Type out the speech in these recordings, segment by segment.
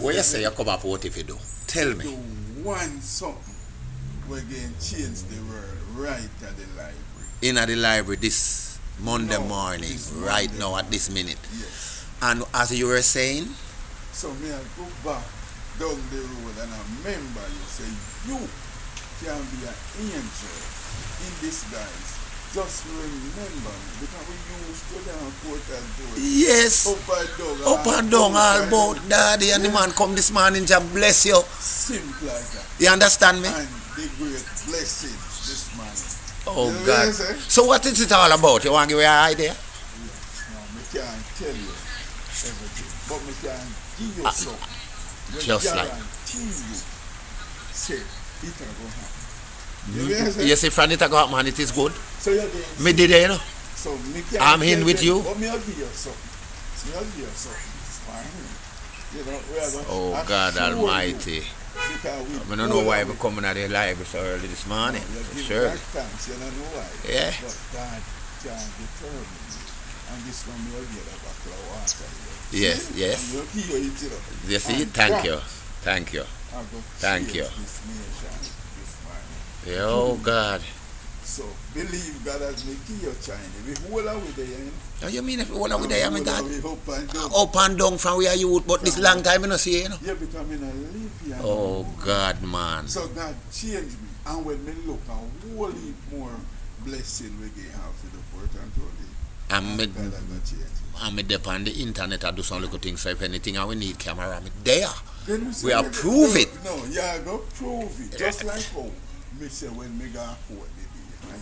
What you say you come up what if you do? Tell Do me. one something. We're going to change the world right at the library. In at the library this Monday No, morning, this right Monday now at morning. this minute. Yes. And as you were saying, So me I go back down the road and I remember you say you can be an angel in disguise. Just remember me because we used to down court and door. yes, Up and down. all about daddy and the man come this morning, just bless you. Simple like that. You understand me? And the great blessing this morning. Oh You know what God. I say? So what is it all about? You want to give me an idea? Yes, now me can't tell you everything, but me can give you some. just like- guarantee you, say it can go happen. You see, from it I got man, it is good. So you're going Me did it, you know. so me can I'm in with you. But me I'll give you something. Me I'll give you something. It's fine. You know, we are going Oh to God assure you, Almighty. because we I don't know why I'm coming out of the library so early this morning. You give Sure. back thanks, you don't know why. Yeah. But God can determine you. And this one me will get a bottle of water. Yes, See? yes. And you'll keep your eat it up. You see? And Thank that you. Thank you. I go Thank change you. This nation this morning. Oh God. So believe God has made you China. We hold away there, you know. Oh, you mean if you want to there, my God? We hope and do. Up and down from where you would, but this long time you know see, you know. Yeah, because I live here. Oh God, man. So God changed me. And when me look and whole heap more blessing we get have for the port and to I'm God has got change. I'm there on the internet. I do some little things. So if anything, I will need camera. I'm there. Then say, We approve it. No, yeah, go prove it. Just like how me say when me go court the day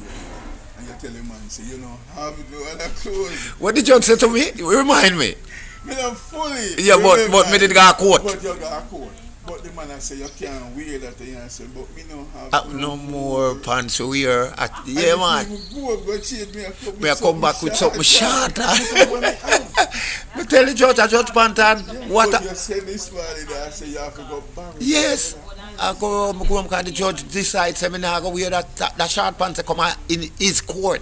and you tell him man say, you know, have no other clothes. What did John say to me? Remind me. Me not fully. Yeah, but me did go to court. But you go court. But the man I say you can't wear that thing. I say, but me don't have No more pants to wear. Yeah, man. Me I come back with something short. Me tell the judge, I judge pant and what? But you say this morning, I say you have to go back. Yes. I go home because the judge decides say me nah go wear that short pants to come out in his court.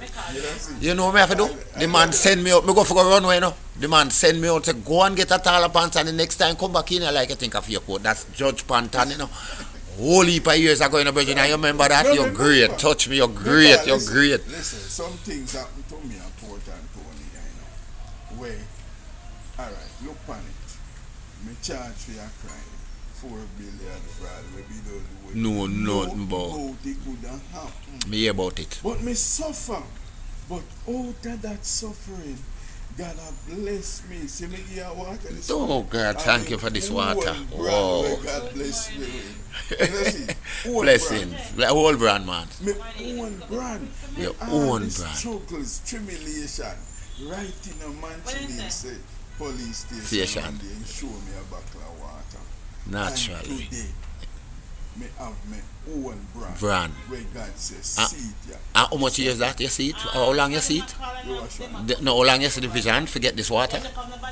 You know what I have to do? The man send me out. Me go for a runway, you know. The man send me out to go and get a taller pants and the next time come back in like you think of your coat. That's Judge Pantan, you know. Whole heap of years ago in the Virgin, and you remember that? No, You're remember. great. Touch me, you're great. You're Listen, great. Listen, some things happen to me at Port Antonio, you know. Where, alright, look on it. Me charge for your crime. 4 billion fraud. We be don't do it. No, nothing about. How it could have happened. Me hear about it. But me suffer. But out of that suffering, God have blessed me. See me give you water this Oh morning. God, thank you for this water. Wow. Wow. God bless me with. You know, see, own Blessings. The whole brand, man. brand. My own brand. Your With all own these brand. struggles, tribulation. Right in a mansion, say, police Station. station. And they show me a bottle of water. Naturally. And today, me have my own brand. Brand. Where God says, Ah. see it, yeah. And how much years that you see it? How long you see it? You wash one. No, how long you see the vision? Forget this water.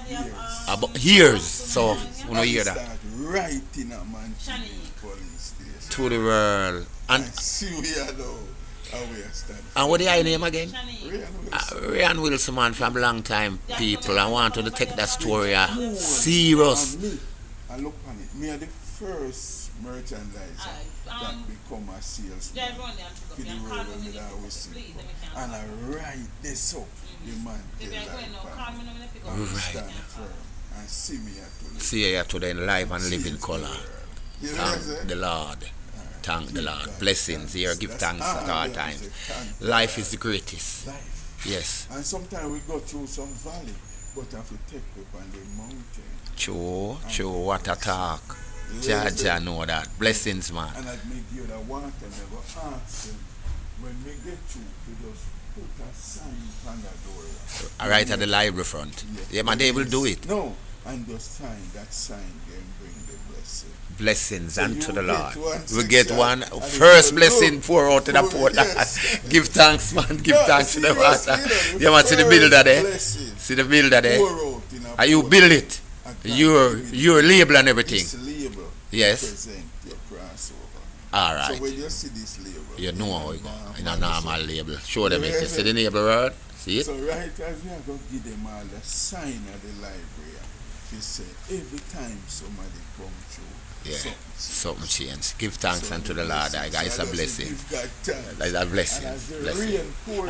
Years. About years. So, you know, hear that. Start right in a mansion police station. To the world. And And see we are now. How we are standing. and what the name again? Really? Ryan Wilson, man, from long time people. I want to take that story serious. And me, I look on it. Me are the first merchandiser that become a salesman. For the road when me always see. And I write this up. The man tell that and stand firm and see me at the See you today in live and living color. You know what I Thank say? the Lord. Thank the Lord. Blessings here. Give thanks at all yeah, times. thank Life is the greatest. life. Yes. And sometimes we go through some valley, but have to take up on the mountain. True. What a talk. Jaja know that. Blessings, man. And I'd make you that want and never ask them when we get through to just put a sign on the door. Right at the library front. Yeah, man, they will do it. No, and just sign that sign can bring the blessing. Blessings So unto you the get Lord. one We get section, one and first it will blessing look pour out to the for- port. yes. Give thanks, man. Give No, thanks to the serious, water. you know, Yeah, man, see the first builder there. blessing See the builder there. pour out in a And you pot. build it. And Your label and everything. This label Yes. represent your crossover. All So right. when you see this label, You know how it go. In a man, normal label. Show them it. You Yes, see the label word? See it? so right as we are going to give them all the sign of the library, you say every time somebody come through, Yeah. something Something change. Give thanks unto the Lord. I guess it's a blessing. It's a blessing.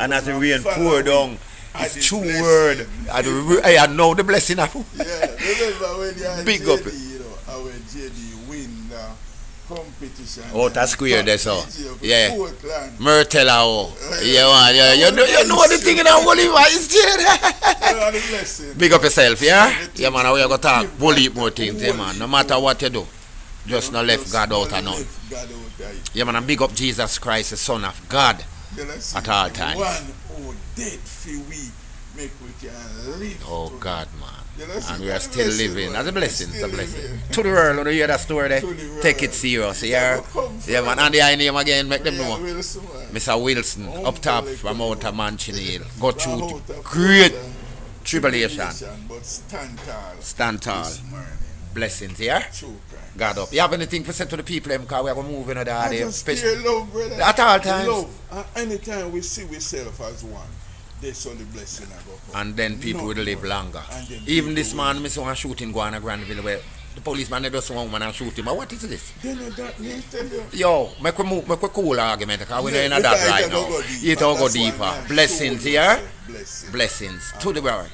And as the rain pour down, it's true word. I know the blessing. Yeah, remember when you Big JD, up. you know, our JD win the competition. Out of square there, so. Yeah. Portland. Myrtella, oh. Yeah, man. Yeah. You know the thing in our holy is You know the blessing. Big up yourself, yeah? Yeah, man. We are going to talk bully more things, yeah, man. No matter what you do. Just not left God out and none. Yeah, man. And big up Jesus Christ, the Son of God. At all times. One who dead for we make we can live. Oh, God, man. And we are That's still a blessing, living. man. That's a blessing. It's a Still blessing. living. To the world, when you hear that story there, To the world. take it serious, yeah? Yeah, come Yeah, man. And the I name again, make them know. Wilson, man. Mr. Wilson, up top from out of Manchineel. Go through Out of great Portland. tribulation. But stand tall. Stand tall. This morning. Blessings, yeah? True Christ. God up. You have anything to say to the people, because we are going to move in the I other just feel love, brother. At all times. Love. And anytime we see ourselves as one, that's all the blessing I go for. And then people will live longer. Even this man, I saw a shooting go on a Granville where the policeman they just want man and shoot him. But what is this? You know that me tell you. Yo, make we move, make we cool argument, because we're Yeah, in that because right it don't now. go deeper. It all go That's why deeper. man Blessings show here. blessing. Blessings to the world.